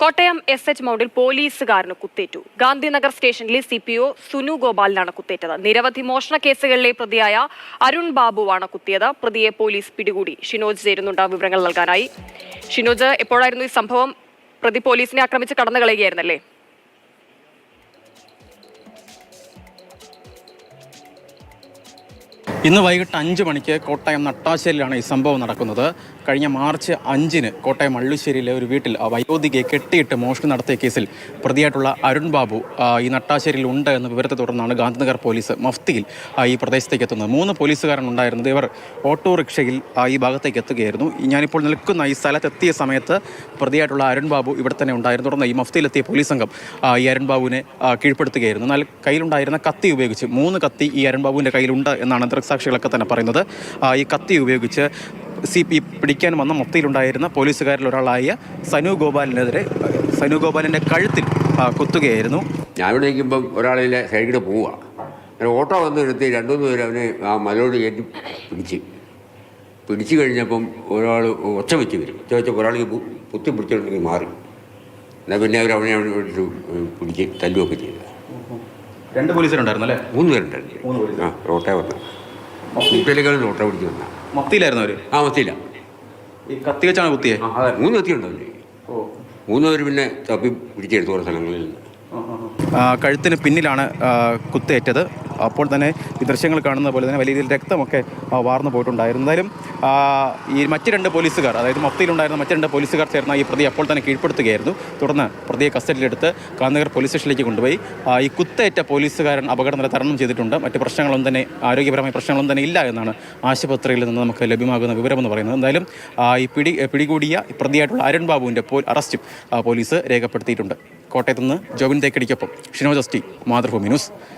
Kottayam S മൗണ്ടിൽ പോലീസുകാരന് കുത്തേറ്റു. Gandhinagar സ്റ്റേഷനിലെ CPO Sunu ഗോപാലിനാണ് കുത്തേറ്റത്. നിരവധി മോഷണ കേസുകളിലെ പ്രതിയായ അരുൺ ബാബുവാണ് കുത്തിയത്. പ്രതിയെ പോലീസ് പിടികൂടി. ഷിനോജ് ചേരുന്നുണ്ട് വിവരങ്ങൾ നൽകാനായി. ഷിനോജ്, എപ്പോഴായിരുന്നു ഈ സംഭവം? പ്രതി പോലീസിനെ ആക്രമിച്ച് കടന്നു കളയുകയായിരുന്നല്ലേ? ഇന്ന് വൈകിട്ട് 5 മണിക്ക് കോട്ടയം നട്ടാശ്ശേരിയിലാണ് ഈ സംഭവം നടക്കുന്നത്. കഴിഞ്ഞ മാർച്ച് 5-ന് കോട്ടയം അള്ളുശ്ശേരിയിലെ ഒരു വീട്ടിൽ വയോധികയെ കെട്ടിയിട്ട് മോഷണം നടത്തിയ കേസിൽ പ്രതിയായിട്ടുള്ള അരുൺ ബാബു ഈ നട്ടാശ്ശേരിയിൽ ഉണ്ട് എന്ന വിവരത്തെ തുടർന്നാണ് ഗാന്ധിനഗർ പോലീസ് മഫ്തിയിൽ ഈ പ്രദേശത്തേക്ക് എത്തുന്നത്. 3 പോലീസുകാരാണുണ്ടായിരുന്നത്. ഇവർ ഓട്ടോറിക്ഷയിൽ ഈ ഭാഗത്തേക്ക് എത്തുകയായിരുന്നു. ഞാനിപ്പോൾ നിൽക്കുന്ന ഈ സ്ഥലത്തെത്തിയ സമയത്ത് പ്രതിയായിട്ടുള്ള അരുൺ ബാബു ഇവിടെ തന്നെ ഉണ്ടായിരുന്നു. തുടർന്ന് ഈ മഫ്തിയിലെത്തിയ പോലീസ് സംഘം ഈ അരുൺ ബാബുവിനെ കീഴ്പ്പെടുത്തുകയായിരുന്നു. എന്നാൽ കയ്യിലുണ്ടായിരുന്ന കത്തി ഉപയോഗിച്ച് 3 കത്തി ഈ അരുൺ ബാബുവിൻ്റെ കയ്യിലുണ്ട് എന്നാണ് ദൃക്സാക്ഷികളൊക്കെ തന്നെ പറയുന്നത്. ഈ കത്തി ഉപയോഗിച്ച് പിടിക്കാൻ വന്ന മൊത്തയിലുണ്ടായിരുന്ന പോലീസുകാരിൽ ഒരാളായ സനു ഗോപാലിൻ്റെ കഴുത്തിൽ കുത്തുകയായിരുന്നു. ഞാൻ ഇവിടെ നിൽക്കുമ്പം ഒരാളിലെ സൈഡിൽ പോവുക, ഓട്ടോ വന്ന് നിർത്തി 2-3 പേര് അവന് ആ മലയോട് കയറ്റി പിടിച്ചു കഴിഞ്ഞപ്പം ഒരാൾ ഒച്ച വെച്ച് വരും. ഒച്ച വെച്ചപ്പോൾ ഒരാൾ കുത്തി പിടിച്ചിട്ടുണ്ടെങ്കിൽ മാറി. എന്നാൽ പിന്നെ അവർ അവനെ പിടിച്ച് തല്ലുമൊക്കെ ചെയ്തു. 2 പോലീസുകാരുണ്ടായിരുന്നു അല്ലേ? 3 പേരുണ്ടായിരുന്നു. ഓട്ടോ വന്ന കുട്ടികളെക്കാളും ഓട്ടോ പിടിച്ച് വന്ന മത്തിയിലായിരുന്നു അവർ. മത്തിയില്ല, ഈ കത്തി വെച്ചാണ് കുത്തിയെ. അതെ, 3 കത്തിയുണ്ടല്ലേ. 3 പേര് പിന്നെ തപ്പി പിടിച്ചെടുത്തു ഓരോ സ്ഥലങ്ങളിൽ നിന്ന്. കഴുത്തിന് പിന്നിലാണ് കുത്തേറ്റത്. അപ്പോൾ തന്നെ ഈ ദൃശ്യങ്ങൾ കാണുന്ന പോലെ തന്നെ വലിയ രീതിയിൽ രക്തമൊക്കെ വാർന്നു പോയിട്ടുണ്ടായിരുന്നു. എന്തായാലും ഈ മറ്റ് 2 പോലീസുകാർ, അതായത് മഫ്തിയിലുണ്ടായിരുന്ന മറ്റ് 2 പോലീസുകാർ ചേർന്ന ഈ പ്രതി അപ്പോൾ തന്നെ കീഴ്പ്പെടുത്തുകയായിരുന്നു. തുടർന്ന് പ്രതിയെ കസ്റ്റഡിയിലെടുത്ത് ഗാന്ധിനഗർ പോലീസ് സ്റ്റേഷനിലേക്ക് കൊണ്ടുപോയി. ഈ കുത്തേറ്റ പോലീസുകാരൻ അപകടനില തരണം ചെയ്തിട്ടുണ്ട്. മറ്റ് പ്രശ്നങ്ങളൊന്നും തന്നെ, ആരോഗ്യപരമായ പ്രശ്നങ്ങളൊന്നും തന്നെ ഇല്ല എന്നാണ് ആശുപത്രിയിൽ നിന്ന് നമുക്ക് ലഭ്യമാകുന്ന വിവരമെന്ന് പറയുന്നത്. എന്തായാലും ഈ പിടികൂടിയ പ്രതിയായിട്ടുള്ള അരുൺ ബാബുവിൻ്റെ അറസ്റ്റും പോലീസ് രേഖപ്പെടുത്തിയിട്ടുണ്ട്. കോട്ടയത്ത് നിന്ന് ജോബിൻ തേക്കടിക്കൊപ്പം ഷിനോജ്, മാതൃഭൂമി ന്യൂസ്.